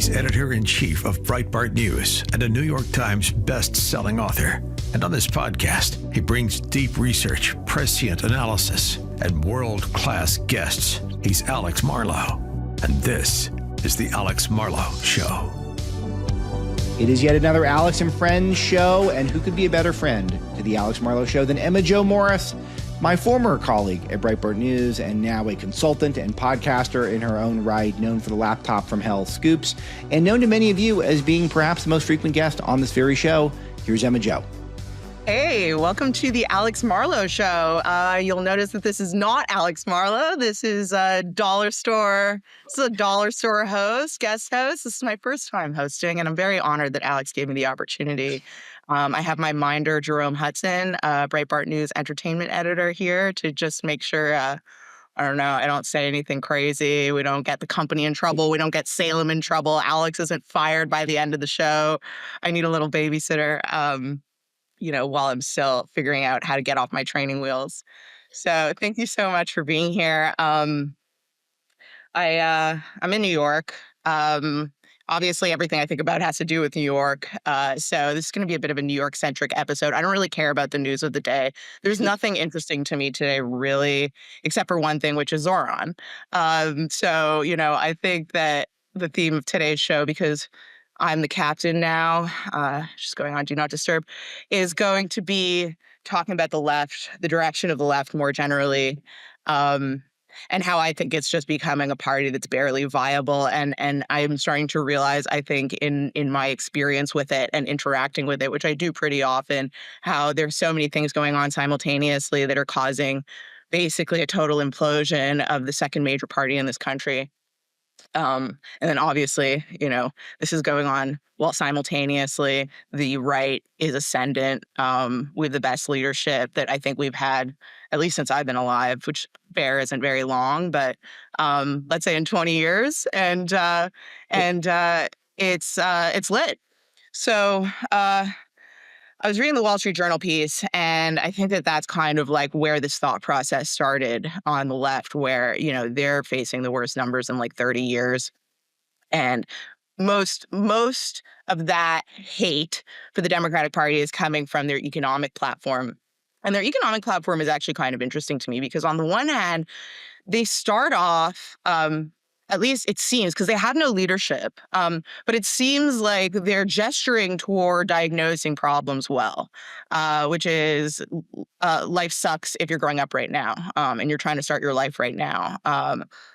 He's editor-in-chief of Breitbart News and a New York Times best-selling author. And on this podcast, he brings deep research, prescient analysis, and world-class guests. He's Alex Marlow, and this is The Alex Marlow Show. It is yet another Alex and Friends show, and who could be a better friend to The Alex Marlow Show than Emma Jo Morris, my former colleague at Breitbart News and now a consultant and podcaster in her own right, known for the Laptop from Hell scoops, and known to many of you as being perhaps the most frequent guest on this very show. Here's Emma Jo. Hey, welcome to the Alex Marlow Show. You'll notice that this is not Alex Marlow. This is a dollar store. This is a dollar store host, guest host. This is my first time hosting, and I'm very honored that Alex gave me the opportunity. I have my minder, Jerome Hudson, Breitbart News entertainment editor here to just make sure, I don't say anything crazy. We don't get the company in trouble. We don't get Salem in trouble. Alex isn't fired by the end of the show. I need a little babysitter. While I'm still figuring out how to get off my training wheels. So thank you so much for being here. I'm in New York. Obviously, everything I think about has to do with New York. So this is going to be a bit of a New York-centric episode. I don't really care about the news of the day. There's nothing interesting to me today, really, except for one thing, which is Zoran. I think that the theme of today's show, because I'm the captain now, just going on Do Not Disturb, is going to be talking about the left, the direction of the left more generally, and how I think it's just becoming a party that's barely viable. And I'm starting to realize, I think, in my experience with it and interacting with it, which I do pretty often, how there's so many things going on simultaneously that are causing basically a total implosion of the second major party in this country. And then obviously, this is going on while simultaneously the right is ascendant with the best leadership that I think we've had, at least since I've been alive, which fair isn't very long, but let's say in 20 years. And it's lit. So I was reading the Wall Street Journal piece, and I think that that's kind of like where this thought process started on the left, where, they're facing the worst numbers in like 30 years. And most of that hate for the Democratic Party is coming from their economic platform. And their economic platform is actually kind of interesting to me because on the one hand, they start off, at least it seems, because they have no leadership, but it seems like they're gesturing toward diagnosing problems well, which is life sucks if you're growing up right now and you're trying to start your life right now.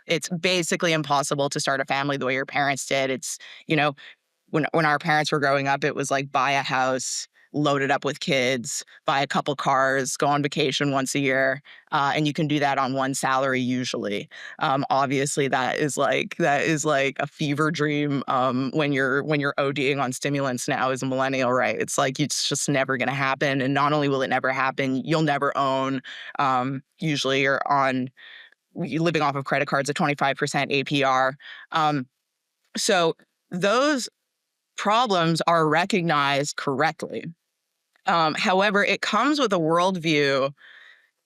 It's basically impossible to start a family the way your parents did. It's, when our parents were growing up, it was like buy a house, load it up with kids, buy a couple cars, go on vacation once a year, and you can do that on one salary usually. Obviously, that is like a fever dream when you're ODing on stimulants now as a millennial, right? It's like it's just never going to happen, and not only will it never happen, you'll never own. Usually, you're living off of credit cards at 25% APR. So those problems are recognized correctly. However, it comes with a worldview,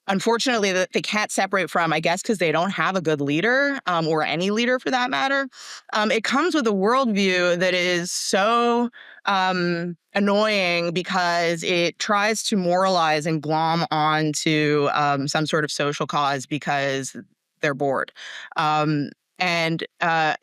unfortunately, that they can't separate from, I guess, because they don't have a good leader, or any leader for that matter. It comes with a worldview that is so annoying because it tries to moralize and glom onto some sort of social cause because they're bored. And Anna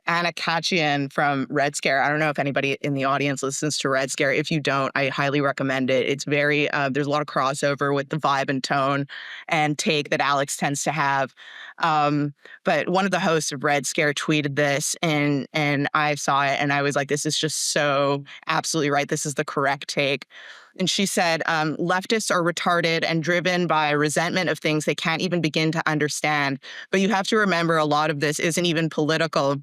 Kachian from Red Scare, I don't know if anybody in the audience listens to Red Scare. If you don't, I highly recommend it. It's very, there's a lot of crossover with the vibe and tone and take that Alex tends to have. But one of the hosts of Red Scare tweeted this, and I saw it, and I was like, this is just so absolutely right. This is the correct take. And she said, leftists are retarded and driven by resentment of things they can't even begin to understand. But you have to remember a lot of this isn't even political,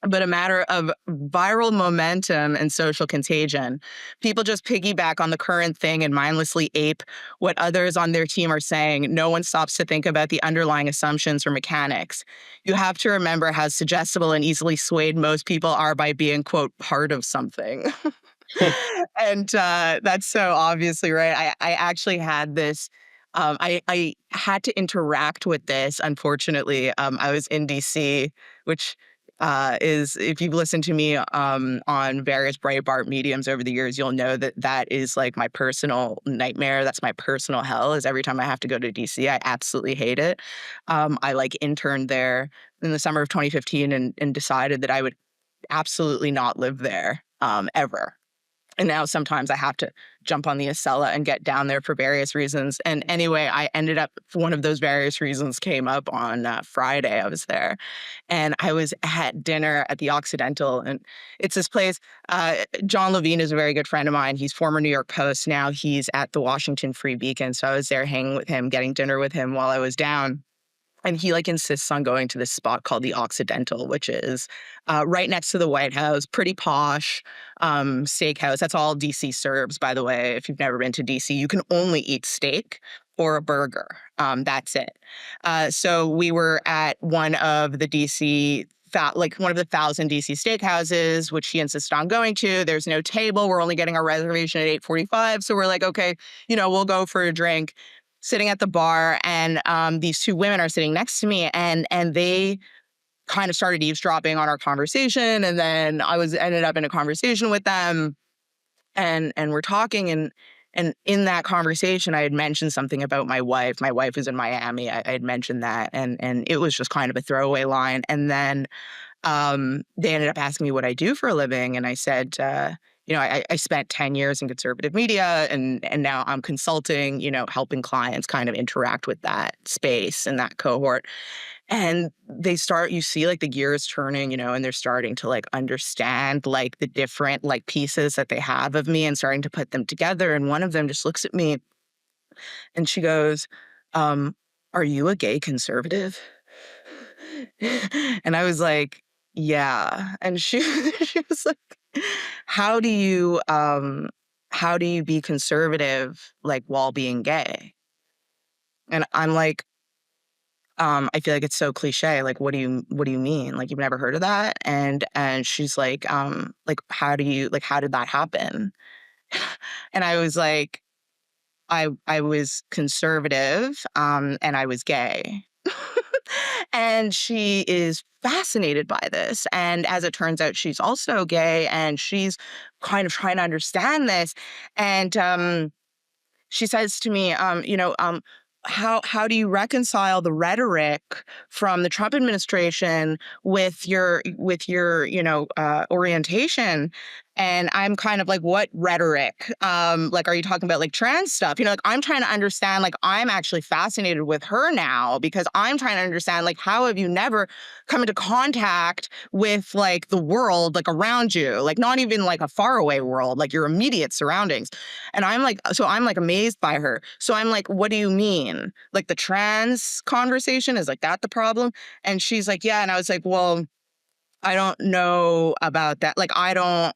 but a matter of viral momentum and social contagion. People just piggyback on the current thing and mindlessly ape what others on their team are saying. No one stops to think about the underlying assumptions or mechanics. You have to remember how suggestible and easily swayed most people are by being, quote, part of something. And that's so obviously right. I actually had this, I had to interact with this, unfortunately. I was in DC, which is if you've listened to me on various Breitbart mediums over the years, you'll know that that is like my personal nightmare. That's my personal hell, is every time I have to go to DC. I absolutely hate it. I like interned there in the summer of 2015 and decided that I would absolutely not live there ever. And now sometimes I have to jump on the Acela and get down there for various reasons. And anyway, I ended up, one of those various reasons came up on Friday. I was there and I was at dinner at the Occidental. And it's this place. John Levine is a very good friend of mine. He's former New York Post. Now he's at the Washington Free Beacon. So I was there hanging with him, getting dinner with him while I was down. And he like insists on going to this spot called the Occidental, which is right next to the White House, pretty posh steakhouse. That's all DC serves, by the way. If you've never been to DC, you can only eat steak or a burger. That's it. So we were at one of the DC like one of the 1,000 DC steakhouses, which he insisted on going to. There's no table. We're only getting our reservation at 8:45. So we're like, okay, we'll go for a drink. Sitting at the bar, and these two women are sitting next to me, and they kind of started eavesdropping on our conversation, and then I ended up in a conversation with them, and we're talking, and in that conversation, I had mentioned something about my wife. My wife is in Miami. I had mentioned that, and it was just kind of a throwaway line, and then they ended up asking me what I do for a living, and I said, I spent 10 years in conservative media, and now I'm consulting, helping clients kind of interact with that space and that cohort. And you see like the gears turning, and they're starting to like understand like the different like pieces that they have of me and starting to put them together. And one of them just looks at me and she goes, are you a gay conservative? And I was like, yeah. And she was like, how do you be conservative like while being gay? And I'm like, I feel like it's so cliche. Like, what do you mean? Like, you've never heard of that? And she's like, how did that happen? And I was like, I was conservative, and I was gay. And she is fascinated by this. And as it turns out, she's also gay, and she's kind of trying to understand this. And she says to me, how do you reconcile the rhetoric from the Trump administration with your orientation? And I'm kind of like, what rhetoric? Like, are you talking about like trans stuff? Like I'm trying to understand, like I'm actually fascinated with her now because I'm trying to understand, like, how have you never come into contact with like the world, like around you, like not even like a faraway world, like your immediate surroundings. And I'm like amazed by her. So I'm like, what do you mean? Like the trans conversation, is like that the problem? And she's like, yeah. And I was like, well, I don't know about that. Like, I don't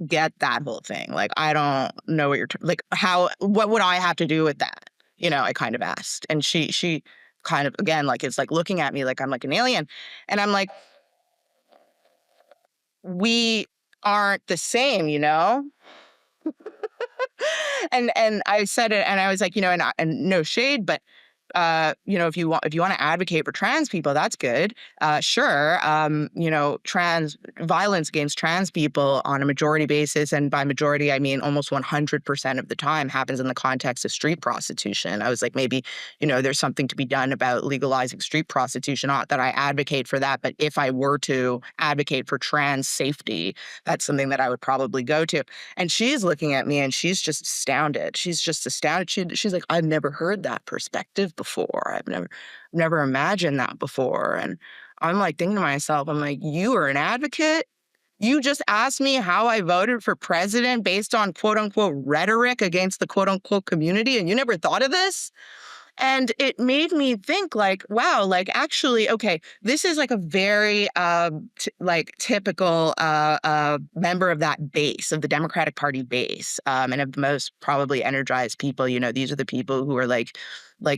get that whole thing. Like, I don't know what what would I have to do with that? I kind of asked. And she kind of, again, like, it's like looking at me like I'm like an alien. And I'm like, we aren't the same, And I said it, and I was like, and no shade, but if you want to advocate for trans people, that's good. Sure. Trans violence against trans people on a majority basis, and by majority, I mean almost 100% of the time, happens in the context of street prostitution. I was like, maybe, there's something to be done about legalizing street prostitution. Not that I advocate for that, but if I were to advocate for trans safety, that's something that I would probably go to. And she's looking at me and she's just astounded. She's just astounded. She's like, I've never heard that perspective before. I've never imagined that before. And I'm like thinking to myself, I'm like, you are an advocate? You just asked me how I voted for president based on quote unquote rhetoric against the quote unquote community, and you never thought of this? And it made me think like, wow, like actually, okay, this is like a very typical member of that base, of the Democratic Party base, and of the most probably energized people. These are the people who are like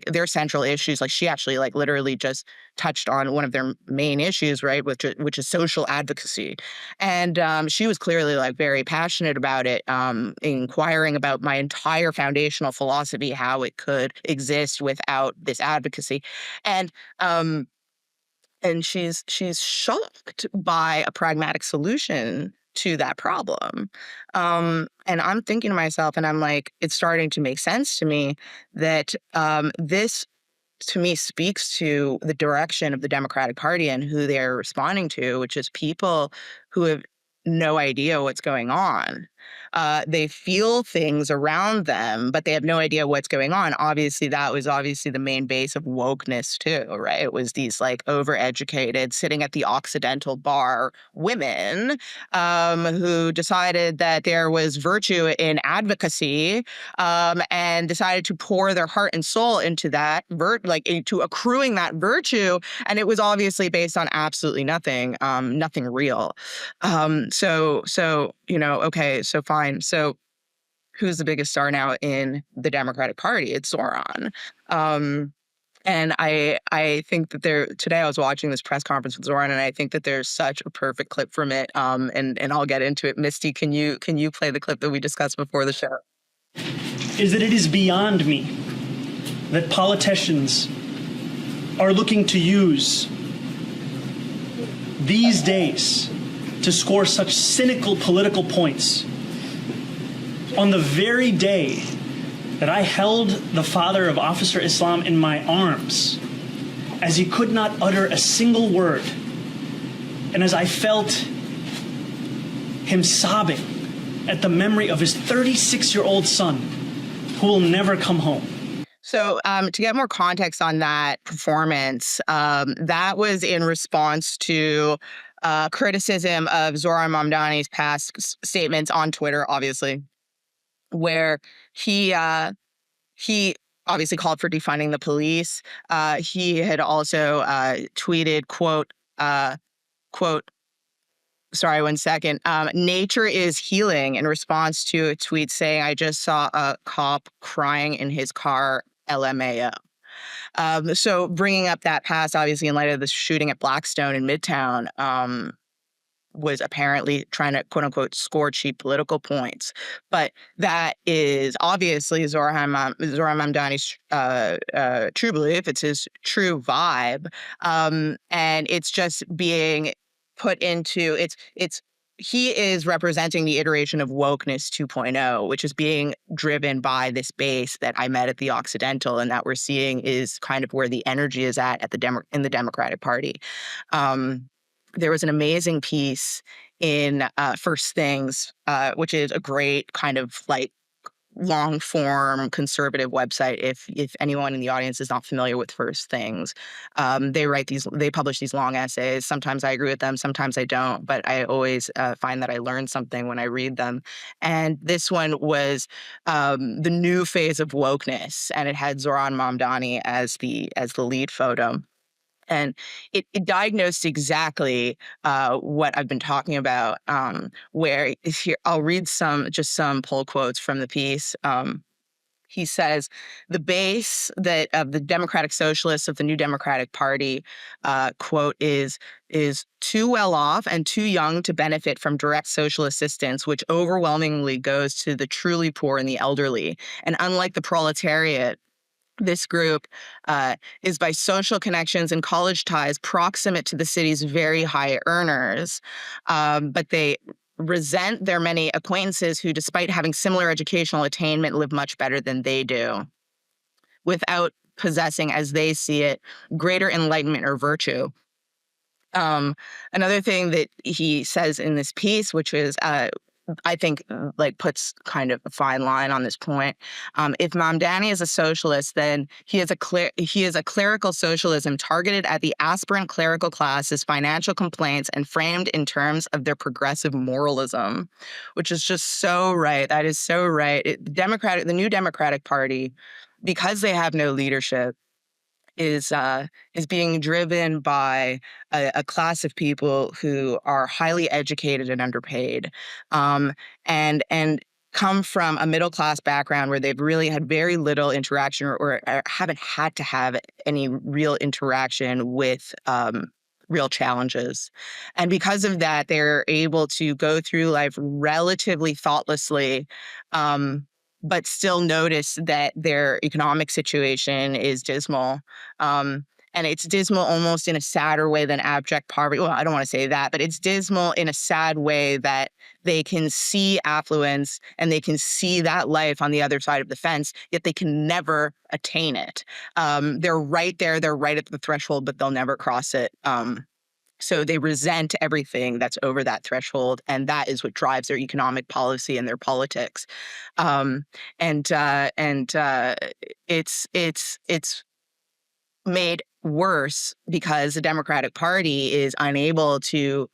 their central issues. Like she actually like literally just touched on one of their main issues, right, which is social advocacy. And she was clearly like very passionate about it, inquiring about my entire foundational philosophy, how it could exist without this advocacy. And and she's shocked by a pragmatic solution to that problem. And I'm thinking to myself, and I'm like, it's starting to make sense to me that this to me speaks to the direction of the Democratic Party and who they're responding to, which is people who have no idea what's going on. They feel things around them, but they have no idea what's going on. Obviously, that was obviously the main base of wokeness too, right? It was these like overeducated, sitting at the Occidental bar women who decided that there was virtue in advocacy, and decided to pour their heart and soul into that into accruing that virtue, and it was obviously based on absolutely nothing, nothing real. Okay, so fine. So who's the biggest star now in the Democratic Party? It's Zoran. And I think that today I was watching this press conference with Zoran, and I think that there's such a perfect clip from it. And I'll get into it. Misty, can you play the clip that we discussed before the show? Is that it is beyond me that politicians are looking to use these days to score such cynical political points on the very day that I held the father of Officer Islam in my arms as he could not utter a single word, and as I felt him sobbing at the memory of his 36-year-old son who will never come home. So to get more context on that performance, that was in response to criticism of Zohran Mamdani's past statements on Twitter, obviously, where he obviously called for defunding the police. He had also tweeted, quote, sorry, one second. Nature is healing, in response to a tweet saying, I just saw a cop crying in his car, LMAO. So bringing up that past, obviously, in light of the shooting at Blackstone in Midtown, was apparently trying to, quote unquote, score cheap political points. But that is obviously Zohran Mamdani's true belief. It's his true vibe. And it's just being put into, he is representing the iteration of wokeness 2.0, which is being driven by this base that I met at the Occidental, and that we're seeing is kind of where the energy is at in the Democratic Party. There was an amazing piece in First Things, which is a great kind of like long form conservative website. If anyone in the audience is not familiar with First Things, they publish these long essays. Sometimes I agree with them, sometimes I don't, but I always find that I learn something when I read them. And this one was the new phase of wokeness, and it had Zohran Mamdani as the lead photo. And it diagnosed exactly what I've been talking about, where here, I'll read some pull quotes from the piece. He says, the base of the Democratic Socialists of the New Democratic Party, quote, is too well off and too young to benefit from direct social assistance, which overwhelmingly goes to the truly poor and the elderly. And unlike the proletariat, this group is by social connections and college ties proximate to the city's very high earners, but they resent their many acquaintances who, despite having similar educational attainment, live much better than they do, without possessing, as they see it, greater enlightenment or virtue. Another thing that he says in this piece, which is I think puts kind of a fine line on this point. If Mamdani is a socialist, then he is a clerical socialism targeted at the aspirant clerical class's financial complaints and framed in terms of their progressive moralism, which is just so right. That is so right. The New Democratic Party, because they have no leadership, is being driven by a class of people who are highly educated and underpaid, and come from a middle class background where they've really had very little interaction or haven't had to have any real interaction with real challenges. And because of that, they're able to go through life relatively thoughtlessly, but still notice that their economic situation is dismal. And it's dismal almost in a sadder way than abject poverty. Well, I don't want to say that, but it's dismal in a sad way that they can see affluence and they can see that life on the other side of the fence, yet they can never attain it. They're right there. They're right at the threshold, but they'll never cross it. So they resent everything that's over that threshold, and that is what drives their economic policy and their politics. Um, and it's made worse because the Democratic Party is unable to,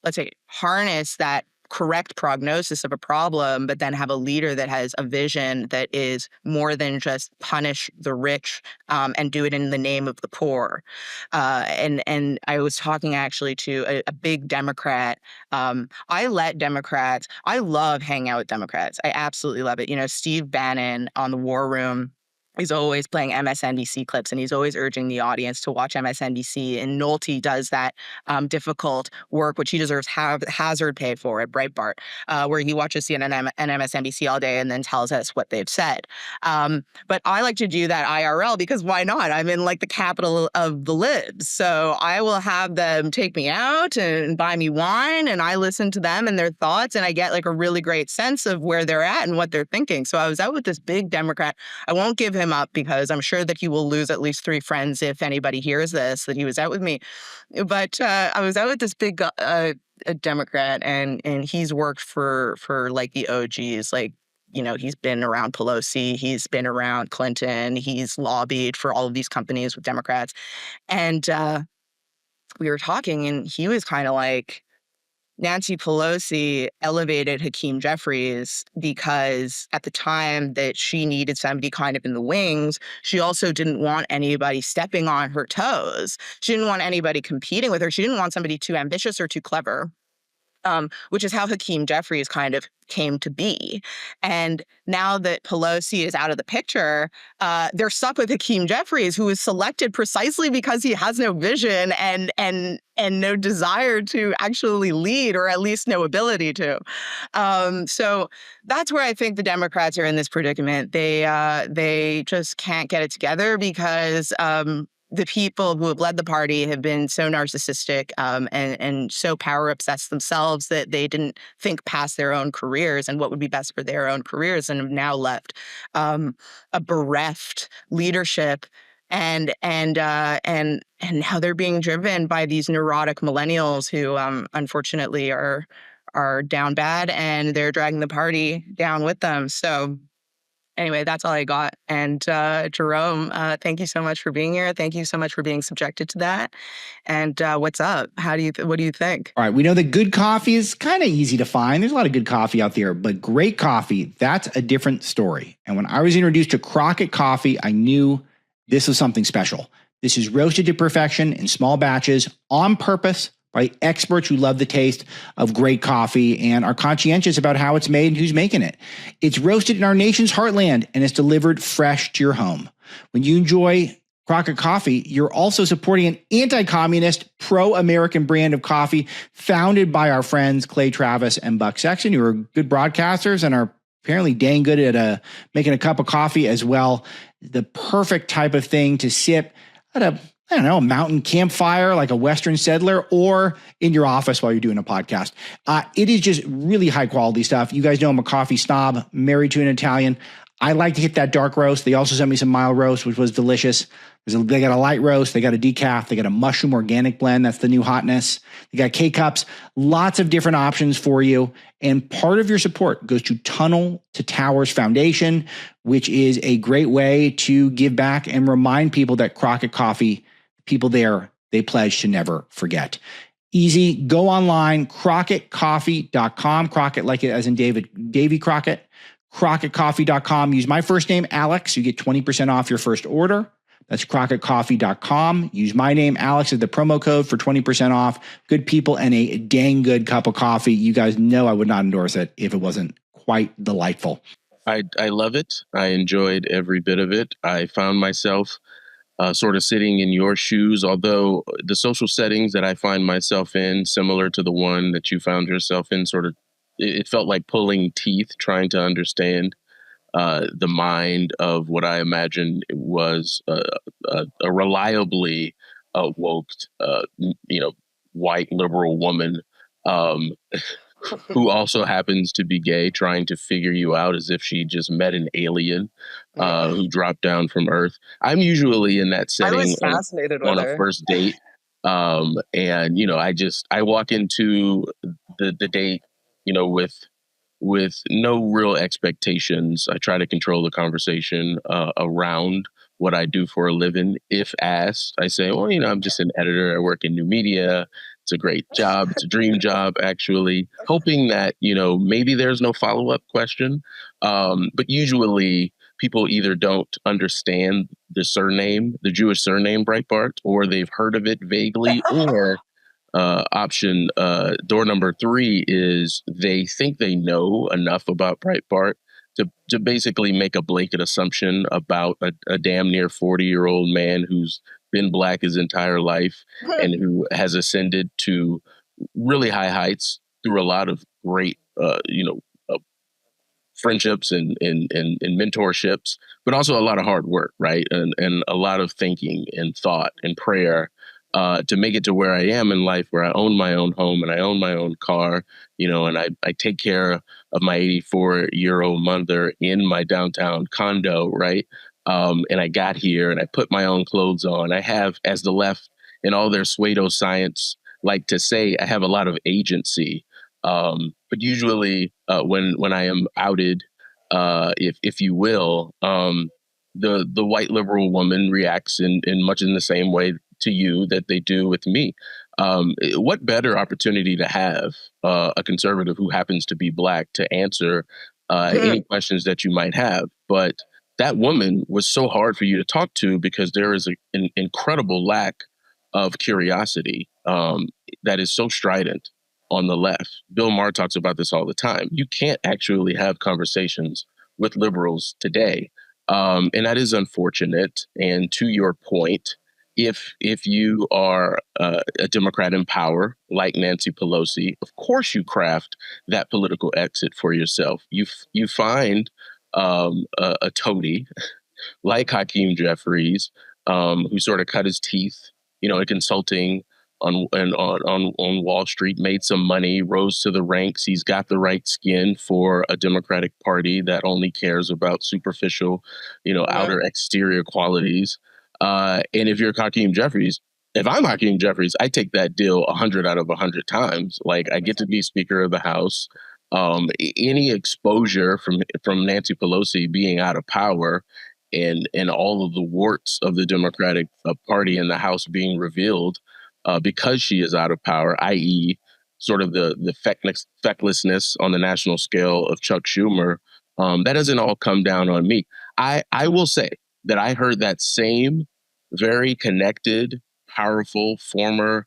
let's say, harness that correct prognosis of a problem, but then have a leader that has a vision that is more than just punish the rich and do it in the name of the poor. And I was talking actually to a big Democrat. I love hanging out with Democrats. I absolutely love it. You know, Steve Bannon on the War Room, he's always playing MSNBC clips, and he's always urging the audience to watch MSNBC. And Nolte does that difficult work, which he deserves hazard pay for at Breitbart, where he watches CNN and MSNBC all day and then tells us what they've said. But I like to do that IRL because why not? I'm in like the capital of the libs. So I will have them take me out and buy me wine, and I listen to them and their thoughts, and I get like a really great sense of where they're at and what they're thinking. So I was out with this big Democrat. I won't give him up because I'm sure that he will lose at least 3 friends if anybody hears this, that he was out with me. But I was out with this big a Democrat, and he's worked for like the OGs, like, you know, he's been around Pelosi, he's been around Clinton, he's lobbied for all of these companies with Democrats. And we were talking, and he was kind of like, Nancy Pelosi elevated Hakeem Jeffries because at the time that she needed somebody kind of in the wings, she also didn't want anybody stepping on her toes. She didn't want anybody competing with her. She didn't want somebody too ambitious or too clever. Which is how Hakeem Jeffries kind of came to be. And now that Pelosi is out of the picture, they're stuck with Hakeem Jeffries, who was selected precisely because he has no vision and no desire to actually lead, or at least no ability to. So that's where I think the Democrats are in this predicament. They just can't get it together because the people who have led the party have been so narcissistic and so power obsessed themselves that they didn't think past their own careers and what would be best for their own careers, and have now left a bereft leadership. And how they're being driven by these neurotic millennials who unfortunately are down bad, and they're dragging the party down with them. So anyway, that's all I got. And Jerome, thank you so much for being here. Thank you so much for being subjected to that. And what's up? What do you think? All right. We know that good coffee is kind of easy to find. There's a lot of good coffee out there, but great coffee, that's a different story. And when I was introduced to Crockett Coffee, I knew this was something special. This is roasted to perfection in small batches on purpose by experts who love the taste of great coffee and are conscientious about how it's made and who's making it. It's roasted in our nation's heartland and it's delivered fresh to your home. When you enjoy Crockett Coffee, you're also supporting an anti-communist, pro-American brand of coffee founded by our friends Clay Travis and Buck Sexton, who are good broadcasters and are apparently dang good at making a cup of coffee as well. The perfect type of thing to sip at a mountain campfire like a Western settler, or in your office while you're doing a podcast. It is just really high quality stuff. You guys know I'm a coffee snob, married to an Italian. I like to hit that dark roast. They also sent me some mild roast, which was delicious. They got a light roast. They got a decaf. They got a mushroom organic blend. That's the new hotness. They got K-Cups. Lots of different options for you. And part of your support goes to Tunnel to Towers Foundation, which is a great way to give back and remind people that Crockett Coffee, people there, they pledge to never forget. Easy. Go online, crockettcoffee.com. Crockett like it as in Davy Crockett. crockettcoffee.com. Use my first name, Alex. You get 20% off your first order. That's crockettcoffee.com. Use my name, Alex, as the promo code for 20% off. Good people and a dang good cup of coffee. You guys know I would not endorse it if it wasn't quite delightful. I love it. I enjoyed every bit of it. I found myself sort of sitting in your shoes, although the social settings that I find myself in, similar to the one that you found yourself in, it felt like pulling teeth, trying to understand the mind of what I imagined was a reliably woke, white liberal woman um, who also happens to be gay, trying to figure you out as if she just met an alien who dropped down from Earth. I'm usually in that I setting was fascinated on with a her. first date. And I walk into the date, with no real expectations. I try to control the conversation around what I do for a living. If asked, I say, well, I'm just an editor. I work in new media. It's a great job. It's a dream job, actually, hoping that, maybe there's no follow up question. But usually people either don't understand the Jewish surname Breitbart, or they've heard of it vaguely, or option door number 3 is they think they know enough about Breitbart to basically make a blanket assumption about a damn near 40-year-old man who's been black his entire life and who has ascended to really high heights through a lot of great friendships and mentorships, but also a lot of hard work, right? And a lot of thinking and thought and prayer to make it to where I am in life, where I own my own home and I own my own car, and I take care of my 84-year-old mother in my downtown condo, right? And I got here and I put my own clothes on. I have, as the left and all their pseudoscience like to say, I have a lot of agency. But usually, when I am outed, if you will, the white liberal woman reacts in much in the same way to you that they do with me. What better opportunity to have a conservative who happens to be black to answer any questions that you might have? But that woman was so hard for you to talk to because there is an incredible lack of curiosity that is so strident on the left. Bill Maher talks about this all the time. You can't actually have conversations with liberals today. And that is unfortunate. And to your point, if you are a Democrat in power, like Nancy Pelosi, of course you craft that political exit for yourself. You find a toady like Hakeem Jeffries, who sort of cut his teeth, in consulting on Wall Street, made some money, rose to the ranks. He's got the right skin for a Democratic Party that only cares about superficial, outer exterior qualities. And if you're Hakeem Jeffries, if I'm Hakeem Jeffries, I take that deal 100 out of 100 times. Like, I get to be Speaker of the House. Any exposure from Nancy Pelosi being out of power and all of the warts of the Democratic Party in the House being revealed because she is out of power, i.e., sort of the fecklessness on the national scale of Chuck Schumer, that doesn't all come down on me. I will say that I heard that same very connected, powerful former,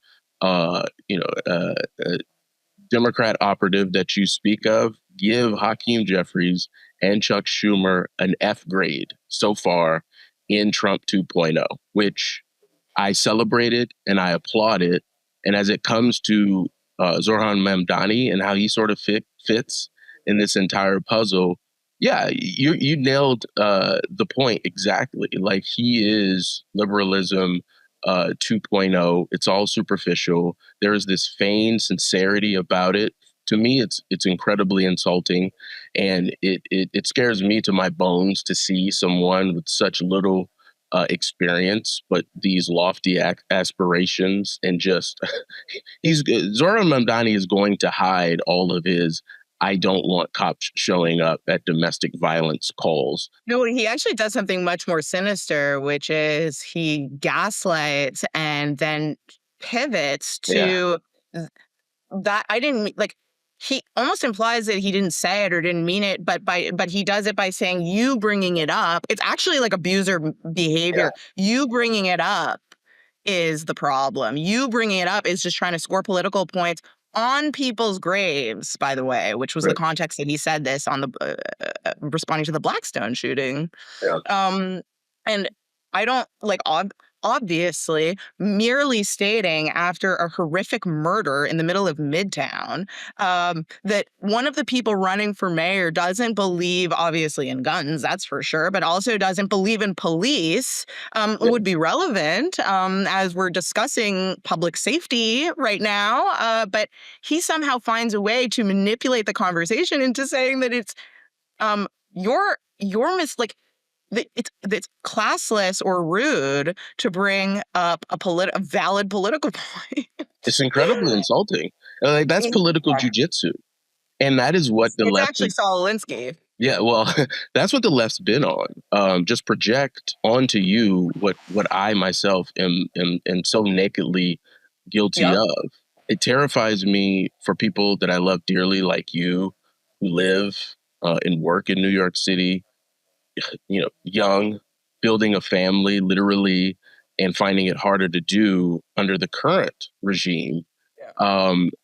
Democrat operative that you speak of give Hakeem Jeffries and Chuck Schumer an F grade so far in Trump 2.0, which I celebrated and I applauded. And as it comes to Zohran Mamdani and how he sort of fits in this entire puzzle, yeah, you nailed the point exactly. Like, he is liberalism 2.0. It's all superficial. There is this feigned sincerity about it. To me, it's incredibly insulting, and it scares me to my bones to see someone with such little experience, but these lofty aspirations, and just Zoran Mamdani is going to hide all of his "I don't want cops showing up at domestic violence" calls. No, he actually does something much more sinister, which is he gaslights and then pivots Yeah, to that. I didn't like. He almost implies that he didn't say it or didn't mean it, but he does it by saying you bringing it up. It's actually like abuser yeah, behavior. You bringing it up is the problem. You bringing it up is just trying to score political points on people's graves, by the way, which was the right, context that he said this on the responding to the Blackstone shooting. yeah, And I don't like obviously merely stating after a horrific murder in the middle of Midtown that one of the people running for mayor doesn't believe, obviously, in guns, that's for sure, but also doesn't believe in police would be relevant as we're discussing public safety right now. But he somehow finds a way to manipulate the conversation into saying that it's like it's classless or rude to bring up a valid political point. It's incredibly insulting. Like, that's political jujitsu. And that is what the It's left actually is. Saul Alinsky. Yeah, well, that's what the left's been on. Just project onto you what I myself am so nakedly guilty Yep. of. It terrifies me for people that I love dearly, like you, who live and work in New York City, young, building a family, literally, and finding it harder to do under the current regime.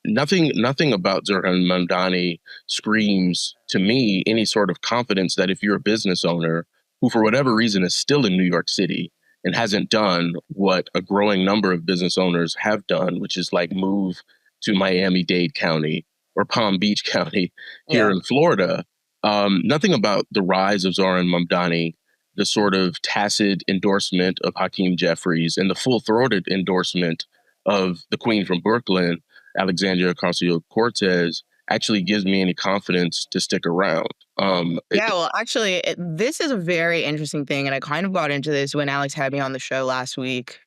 Nothing about Zohran Mamdani screams to me any sort of confidence that if you're a business owner who, for whatever reason, is still in New York City and hasn't done what a growing number of business owners have done, which is like move to Miami-Dade County or Palm Beach County here in Florida. Nothing about the rise of Zoran Mamdani, the sort of tacit endorsement of Hakeem Jeffries, and the full-throated endorsement of the Queen from Brooklyn, Alexandria Ocasio-Cortez, actually gives me any confidence to stick around. Well, actually, this is a very interesting thing, and I kind of got into this when Alex had me on the show last week,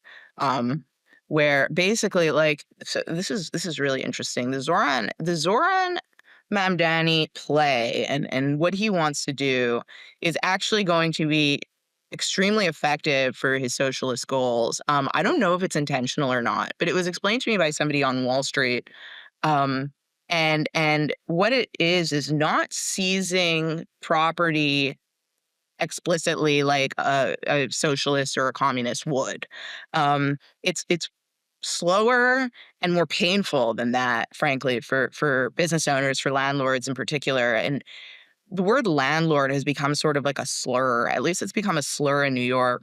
where basically, so this is really interesting. The Zoran Mamdani play and what he wants to do is actually going to be extremely effective for his socialist goals. I don't know if it's intentional or not, but it was explained to me by somebody on Wall Street. And what it is not seizing property explicitly like a socialist or a communist would. It's slower and more painful than that, frankly, for business owners, for landlords in particular. And the word landlord has become sort of like a slur. At least it's become a slur in New York,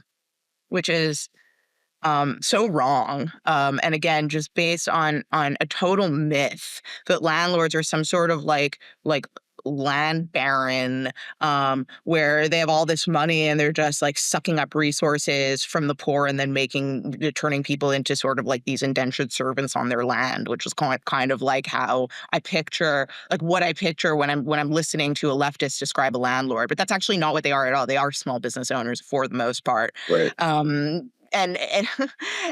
which is so wrong. And again, just based on a total myth that landlords are some sort of like land baron, where they have all this money and they're just like sucking up resources from the poor and then turning people into sort of like these indentured servants on their land, which is kind of like how I picture, like what I picture when I'm listening to a leftist describe a landlord. But that's actually not what they are at all. They are small business owners for the most part. Right. And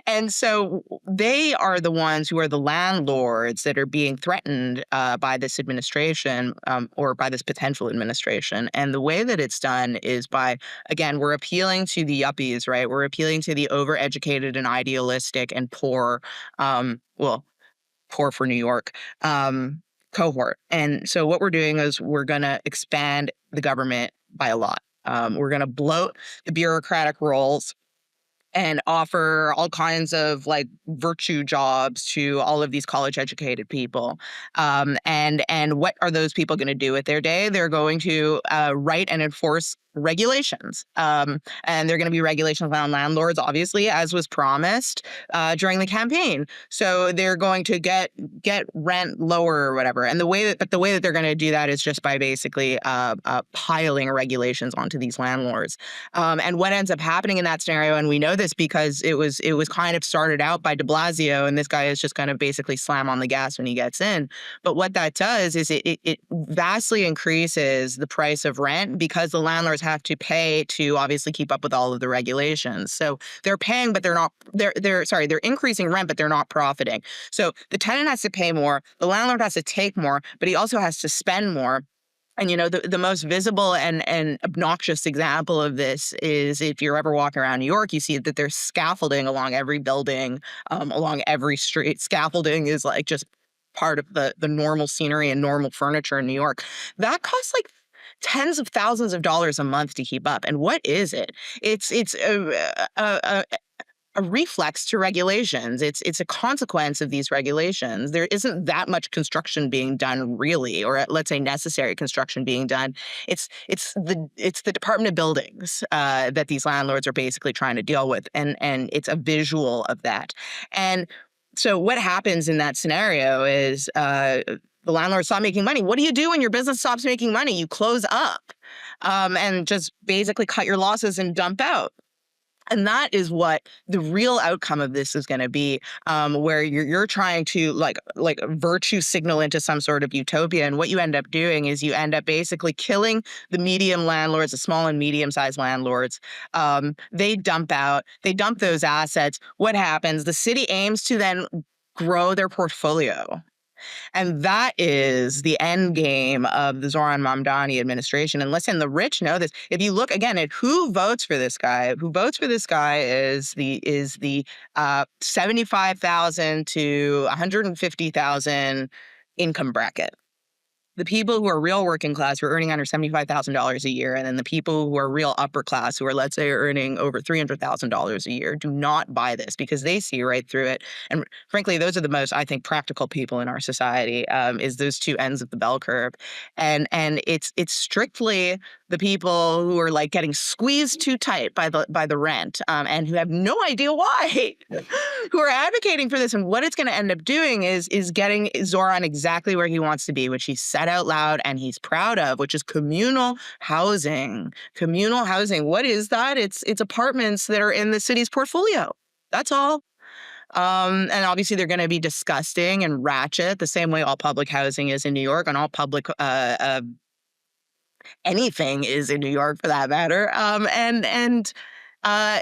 and so they are the ones who are the landlords that are being threatened by this administration, or by this potential administration. And the way that it's done is by, again, we're appealing to the yuppies, right? We're appealing to the overeducated and idealistic and poor, poor for New York, cohort. And so what we're doing is we're going to expand the government by a lot. We're going to bloat the bureaucratic roles and offer all kinds of like virtue jobs to all of these college educated people. And what are those people going to do with their day? They're going to write and enforce regulations. And they're going to be regulations on landlords, obviously, as was promised during the campaign. So they're going to get rent lower or whatever. And the way that they're going to do that is just by basically piling regulations onto these landlords. And what ends up happening in that scenario, and we know this because it was kind of started out by de Blasio, and this guy is just going to basically slam on the gas when he gets in. But what that does is it vastly increases the price of rent because the landlords have to pay to obviously keep up with all of the regulations. So they're paying, but they're increasing rent, but they're not profiting. So the tenant has to pay more, the landlord has to take more, but he also has to spend more. And, the most visible and obnoxious example of this is if you're ever walking around New York, you see that there's scaffolding along every building, along every street. Scaffolding is like just part of the normal scenery and normal furniture in New York. That costs like tens of thousands of dollars a month to keep up. And what is it? It's a reflex to regulations. It's a consequence of these regulations. There isn't that much construction being done, really, or let's say necessary construction being done. It's the Department of Buildings that these landlords are basically trying to deal with, and it's a visual of that. And so what happens in that scenario is the landlord stop making money. What do you do when your business stops making money? You close up and just basically cut your losses and dump out. And that is what the real outcome of this is going to be, where you're trying to like virtue signal into some sort of utopia. And what you end up doing is you end up basically killing the medium landlords, the small and medium-sized landlords. They dump out, they dump those assets. What happens? The city aims to then grow their portfolio. And that is the end game of the Zohran Mamdani administration. And listen, the rich know this. If you look again at who votes for this guy, is the 75,000 to 150,000 income bracket. The people who are real working class, who are earning under $75,000 a year, and then the people who are real upper class, who are, let's say, earning over $300,000 a year, do not buy this because they see right through it. And frankly, those are the most, I think, practical people in our society, is those two ends of the bell curve. And it's strictly the people who are like getting squeezed too tight by the rent, and who have no idea why, who are advocating for this. And what it's going to end up doing is getting Zoran exactly where he wants to be, which he said out loud and he's proud of, which is communal housing. Communal housing. What is that? It's apartments that are in the city's portfolio. That's all. And obviously they're going to be disgusting and ratchet, the same way all public housing is in New York, and all public anything is in New York for that matter.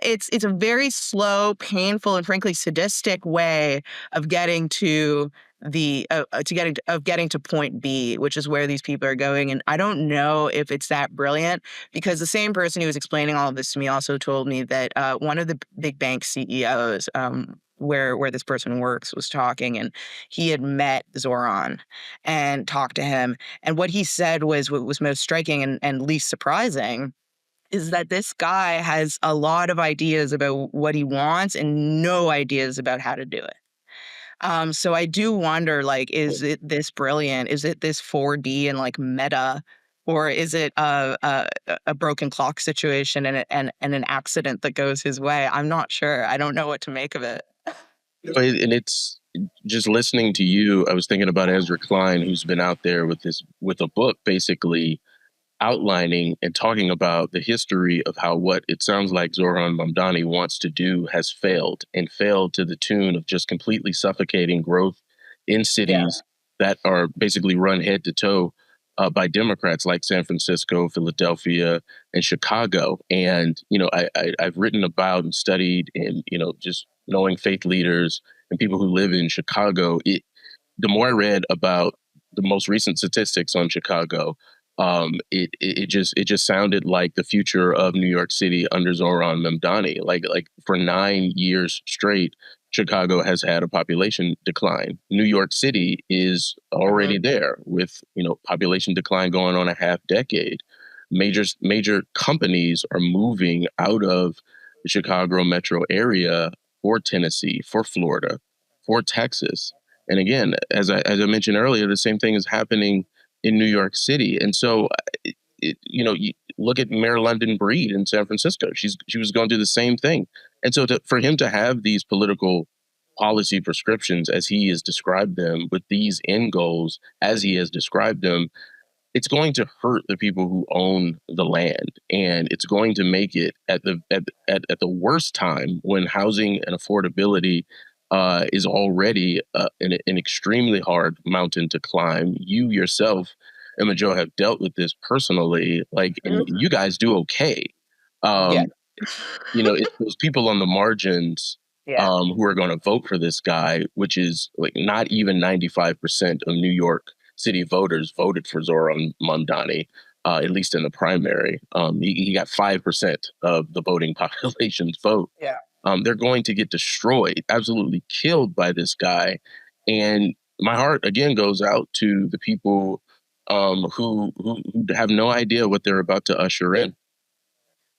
It's a very slow, painful, and frankly sadistic way of getting to getting to point B, which is where these people are going. And I don't know if it's that brilliant, because the same person who was explaining all of this to me also told me that one of the big bank CEOs, where this person works, was talking, and he had met Zoran and talked to him. And what he said was what was most striking and least surprising is that this guy has a lot of ideas about what he wants and no ideas about how to do it. So I do wonder, like, is it this brilliant? Is it this 4D and like meta? Or is it a broken clock situation and an accident that goes his way? I'm not sure. I don't know what to make of it. And it's just listening to you, I was thinking about Ezra Klein, who's been out there with a book basically outlining and talking about the history of how what it sounds like Zohran Mamdani wants to do has failed, and failed to the tune of just completely suffocating growth in cities that are basically run head to toe by Democrats like San Francisco, Philadelphia, and Chicago. And, I've written about and studied, and, just knowing faith leaders and people who live in Chicago, the more I read about the most recent statistics on Chicago, it just sounded like the future of New York City under Zohran Mamdani. Like for 9 years straight, Chicago has had a population decline. New York City is already there with, population decline going on a half decade. Major companies are moving out of the Chicago metro area for Tennessee, for Florida, for Texas. And again, as I mentioned earlier, the same thing is happening in New York City. And so, you look at Mayor London Breed in San Francisco. She was going to do the same thing. And so for him to have these political policy prescriptions as he has described them, with these end goals as he has described them, it's going to hurt the people who own the land. And it's going to make it at the worst time when housing and affordability is already an extremely hard mountain to climb. You yourself, Emma Jo, have dealt with this personally, and you guys do okay. It's those people on the margins who are going to vote for this guy, which is like not even 95% of New York City voters voted for Zohran Mamdani, at least in the primary. He got 5% of the voting population's vote. They're going to get destroyed, absolutely killed by this guy. And my heart, again, goes out to the people who have no idea what they're about to usher in.